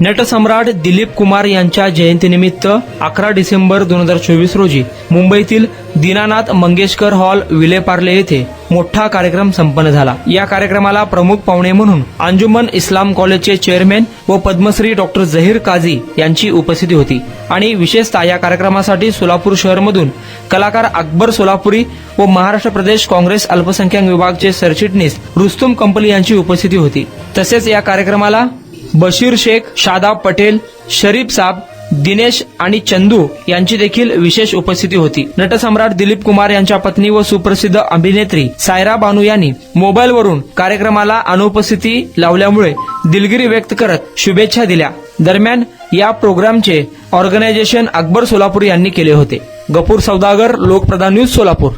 नटसम्राट दिलीप कुमार यांच्या जयंतीनिमित्त 11 डिसेंबर 2024 रोजी मुंबईतील दीनानाथ मंगेशकर हॉल विलेपार्ले येथे मोठा कार्यक्रम संपन्न झाला। या कार्यक्रमाला प्रमुख पाहुणे म्हणून अंजुमन इस्लाम कॉलेजचे चेअरमॅन व पद्मश्री डॉक्टर झहीर काझी यांची उपस्थिती होती आणि विशेषतः या कार्यक्रमासाठी सोलापूर शहरमधून कलाकार अकबर सोलापुरी व महाराष्ट्र प्रदेश काँग्रेस अल्पसंख्याक विभागचे सरचिटणीस रुस्तुम कंपली यांची उपस्थिती होती। तसेच या कार्यक्रमाला बशीर शेख, शादाब पटेल, शरीफ साब, दिनेश आणि चंदू यांची देखील विशेष उपस्थिती होती। नटसम्राट दिलीप कुमार यांच्या पत्नी व सुप्रसिद्ध अभिनेत्री सायरा बानू यांनी मोबाईलवरून कार्यक्रमाला अनुपस्थिती लावल्यामुळे दिलगिरी व्यक्त करत शुभेच्छा दिल्या। दरम्यान या प्रोग्रामचे ऑर्गनायझेशन अकबर सोलापुरी यांनी केले होते। गफूर सौदागर, लोकप्रधान न्यूज, सोलापूर।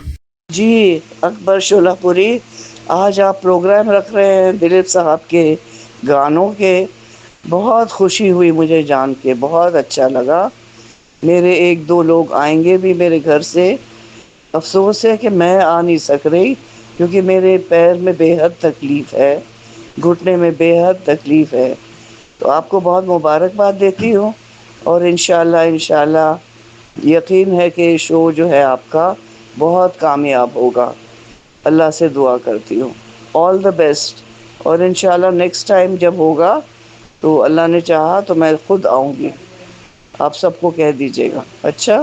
जी अकबर सोलापुरी, आज आप प्रोग्राम रख रहे हैं दिलीप साहब के गानों के। बहुत खुशी हुई मुझे जान के, बहुत अच्छा लगा। मेरे 1-2 लोग आएंगे भी मेरे घर से। अफसोस है कि मैं आ नहीं सक रही क्योंकि मेरे पैर में बेहद तकलीफ़ है, घुटने में बेहद तकलीफ़ है। तो आपको बहुत मुबारकबाद देती हूँ और इंशाल्लाह यकीन है कि शो जो है आपका बहुत कामयाब होगा। अल्लाह से दुआ करती हूँ, ऑल द बेस्ट। और इंशाल्लाह नेक्स्ट टाइम जब होगा तो अल्लाह ने चाहा तो मैं खुद आऊँगी, आप सबको कह दीजिएगा। अच्छा।